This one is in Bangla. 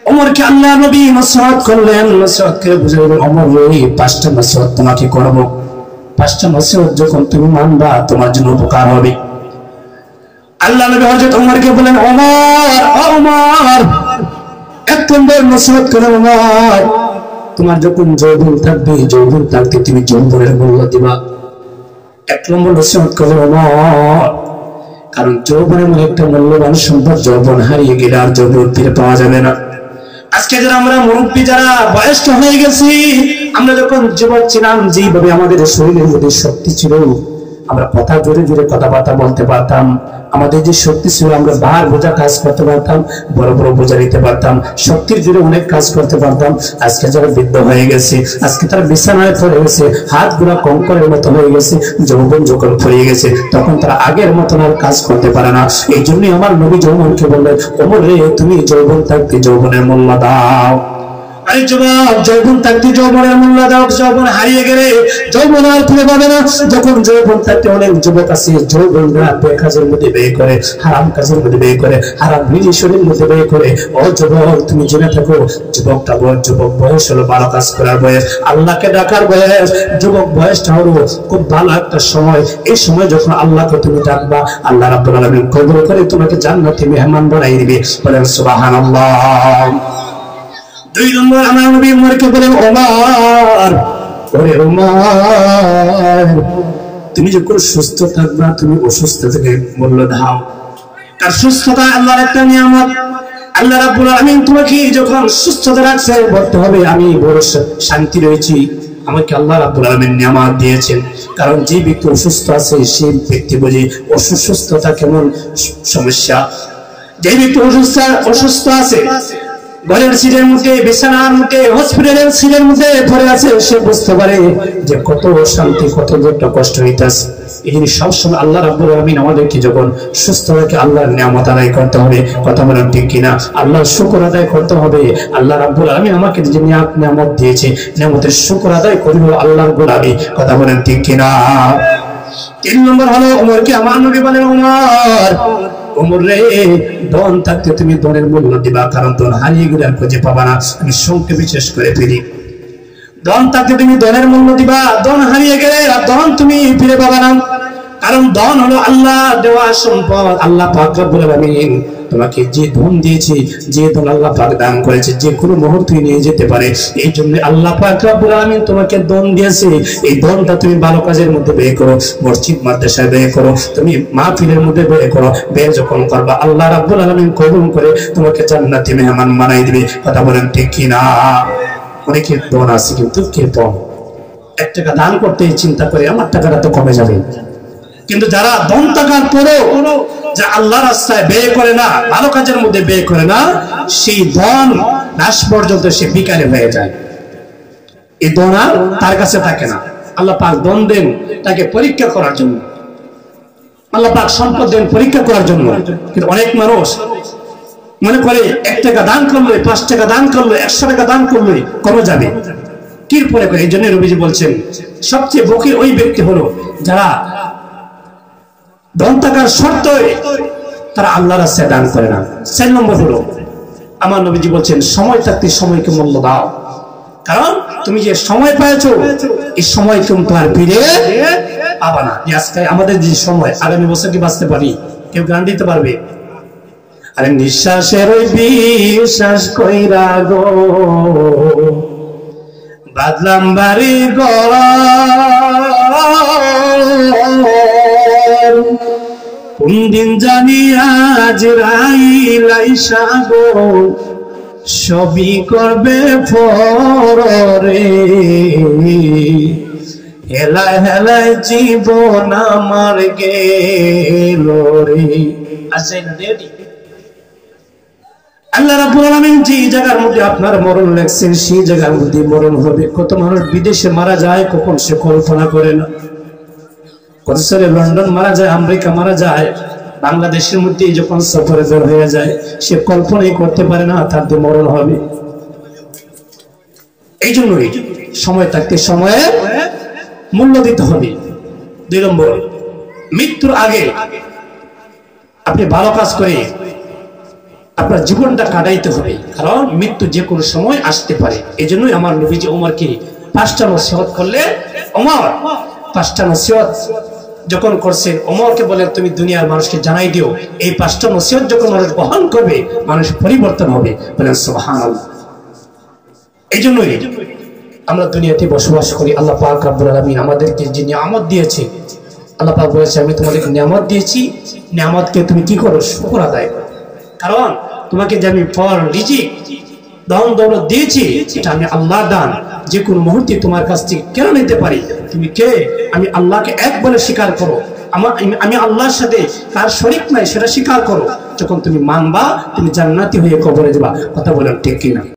ওমরকে আল্লাহ নবী নসিহত করলেন, নসিহত করে বুঝালেন, ওমর এই 5টা নসিহত তোমাকে করব, 5টা নসিহত যখন তুমি মানবা তোমার জন্য উপকার হবে। আল্লাহ নবী হযরত ওমরকে বলেন, ওমর 1 নম্বর নসিহত করে, ওমর তোমার যখন যৌবন থাকবে, যৌবন থাকতে তুমি যৌবনের মূল্য দিবা। 1 নম্বর নসিহত করে ওমর, কারণ যৌবনের মধ্যে একটা মূল্যবান সম্পদ, যৌবন হারিয়ে গেলে আর যৌবন ফিরে পাওয়া যাবে না। আজকে যারা আমরা মুরব্বী, যারা বয়স্ক হয়ে গেছি, আমরা যখন যুবক ছিলাম যেভাবে আমাদের শরীরের মধ্যে শক্তি ছিল, আমরা কথা জোরে জোরে কথাবার্তা বলতে পারতাম, আমাদের যে শক্তি ছিল আমরা ভার বোঝা কাজ করতে পারতাম, বড় বড় বোঝা নিতে পারতাম, শক্তির জোরে অনেক কাজ করতে পারতাম। আজকে যারা বৃদ্ধ হয়ে গেছে, আজকে তারা বিছানায় পড়ে গেছে, হাত গুলা কঙ্করের মতো হয়ে গেছে, যৌবন যখন ফুরিয়ে গেছে তখন তারা আগের মতন আর কাজ করতে পারে না। এই জন্যই আমার নবী যৌবনকে বললেন, ওমর রে তুমি যৌবন থাকতে যৌবনের মূল্য দাও। আরে যুবক, যৌবন থাকতে যৌবনের মূল্য দাও, যৌবন হারিয়ে গেলে যৌবন আর ফিরে পাবে না। যখন যৌবন থাকতে অনেক যুবক আছে, যৌবনরা কাজের মধ্যে ব্যয় করে, হারাম কাজের মধ্যে ব্যয় করে, হারাম নিজের মধ্যে ব্যয় করে। ও যুবক, তুমি জেনে থাকো, যুবক বয়স হলো ভালো কাজ করার বয়স, আল্লাহকে ডাকার বয়স। যুবক বয়সটা হলো খুব ভালো একটা সময়। এই সময় যখন আল্লাহকে তুমি ডাকবা, আল্লাহ রাব্বুল আলামিন কবুল করে তোমাকে জান্নাতি মেহমান বানাই দিবে। বলেন সুবহানাল্লাহ। 2 নম্বর আমার নবী ওমরকে বলেন, ওমর তুমি যখন সুস্থ থাকবা, তুমি অসুস্থ থেকে মূল্য দাও। আর সুস্থতা আল্লাহর একটা নিয়ামত। আল্লাহ রাব্বুল আলামিন তোমাকে যখন সুস্থতা রাখছে, বলতে হবে আমি বড় শান্তি রয়েছি, আমাকে আল্লাহ রাব্বুল আলামিন নিয়ামত দিয়েছেন। কারণ যে ব্যক্তি অসুস্থ আছে সেই ব্যক্তি বোঝে অসুস্থতা কেমন সমস্যা। যে ব্যক্তি অসুস্থ আছে, ঘরের সিটের মধ্যে, বিছানার মধ্যে, হসপিটালের সিটের মধ্যে পড়ে আছে, সে বুঝতে পারে যে কত শান্তি, কত একটা কষ্ট হইতাছে। এই জন্য সবসময় আল্লাহ রাব্বুল আলামিন আমাদেরকে যখন সুস্থ রাখে, আল্লাহর নিয়ামত আদায় করতে হবে। কথা বলেন ঠিক কিনা? আল্লাহর শুকর আদায় করতে হবে। আল্লাহ রাব্বুল আলামিন আমাকে যে নিয়ামত দিয়েছে, নিয়ামতের শুকর আদায় করিব আল্লাহর গোলামি। কথা বলেন ঠিক কিনা? 3 নম্বর হলো ওমরকে আমার নবী বলেন, ওমর রে ধন থাকতে তুমি ধনের মূল্য দিবা, কারণ ধন হারিয়ে গেলে আর খুঁজে পাবা না। আমি সংক্ষেপে শেষ করে ফেলি। ধন থাকতে তুমি ধনের মূল্য দিবা, ধন হারিয়ে গেলে আর ধন তুমি ফিরে পাবা না। কারণ ধন হলো আল্লাহ দেওয়া সম্পদ। আল্লাহ পাক রব্বুল আলামিন তোমাকে যে ধন দিয়েছে, যে ধন আল্লাহ পাক দান করেছে, যে কোনো মুহূর্তে নিয়ে যেতে পারে। এই জন্য আল্লাহ পাক রব্বুল আলামিন তোমাকে ধন দিয়েছে। এই ধনটা তুমি ভালো কাজের মধ্যে ব্যয় করো, মসজিদ মাদ্রাসায় ব্যয় করো, তুমি মাহফিলের মধ্যে ব্যয় করো। ব্যয় যখন করবা, আল্লাহ রাব্বুল আলামিন কবুল করে তোমাকে জান্নাতি মেহমান বানাই দিবে। কথা বলেন ঠিক কি না? অনেকের ধন আছে কিন্তু কৃপণ, 1 টাকা দান করতে চিন্তা করে আমার টাকাটা তো কমে যাবে। কিন্তু যারা ধন থাকার পরেও যা আল্লাহর রাস্তায় ব্যয় করে না, ভালো কাজের মধ্যে ব্যয় করে না, সেই ধন লাশ পর্যন্ত সে বিকারে হয়ে যায়। এই ধন আর তার কাছে থাকে না। আল্লাহ পাক ধন দেন তাকে পরীক্ষা করার জন্য, আল্লাহ পাক সম্পদ দেন পরীক্ষা করার জন্য। কিন্তু অনেক মানুষ মনে করে 1 টাকা দান করলে, 5 টাকা দান করলে, 100 টাকা দান করলে কমে যাবে। কি পরে করে? এই জন্য নবীজি বলছেন সবচেয়ে বকির ওই ব্যক্তি হলো যারা ধন থাকার সত্ত্বেও তারা আল্লাহর রাস্তায় দান করে না। 4 নম্বর হলো আমার নবীজি বলছেন সময় থাকতে সময়কে মূল্য দাও। কারণ তুমি যে সময় পেয়েছো, এই সময় তুমি আর ফিরে পাবা না। আজকে আমাদের যে সময়, আগামী বছর কি বাঁচতে পারি? কেউ গান দিতে পারবে? আরে নিঃশ্বাসের ওই বিশ্বাস কইরা গো বাদলাম বাড়ি ঘর, কোন দিন জানি আজরাইল আইসা গো সবই করবে পরে, হেলায় হেলায় জীবন আমার গেল রে। আল্লাহ রাব্বুল আলামিন যে জায়গার মধ্যে আপনার মরণ লেখছেন, সেই জায়গার মধ্যে মরণ হবে। কত মানুষ বিদেশে মারা যায়, কখন সে কল্পনা করে না। কত সালে লন্ডন মারা যায়, আমেরিকা মারা যায়, বাংলাদেশের মধ্যে যখন সফরে বের হয়ে যায়, সে কল্পনাই করতে পারে না তার যে মরণ হবে। এই জন্যই সময় থাকতে সময়ে মূল্য দিতে হবে। 2 নম্বর, মৃত্যুর আগে আপনি ভালো কাজ করে আপনার জীবনটা কাটাইতে হবে, কারণ মৃত্যু যে কোনো সময় আসতে পারে। এই জন্যই আমার নবীজি ওমরকে 5টা নসিহত করলে, ওমর 5টা নসিহত যখন করছেন, ওমরকে বলেন তুমি দুনিয়ার মানুষকে জানাই দিও, এই 5টা নসিহত যখন মানুষ বহন করবে মানুষ পরিবর্তন হবে। বলেন সুবহানাল্লাহ। এই জন্যই আমরা দুনিয়াতে বসবাস করি। আল্লাহ পাক রব্বুল আলামিন আমাদেরকে যে নিয়ামত দিয়েছে, আল্লাহ পাক বলেছে আমি তোমাদেরকে নিয়ামত দিয়েছি, নিয়ামতকে তুমি কি করো? শুকর আদায় করো। কারণ তোমাকে যে আমি ফল, রিজিক, ধন দৌলত দিয়েছি, এটা আমি আল্লাহর দান। যে কোনো মুহূর্তে তোমার কাছ থেকে কেড়ে নিতে পারি। তুমি কে? আমি আল্লাহকে এক বলে স্বীকার করো। আমি আল্লাহর সাথে তার শরীক নাই সেটা স্বীকার করো। যখন তুমি মানবা, তুমি জান্নাতি হয়ে কবরে যাবা। কথা বলেন ঠিক কিনা?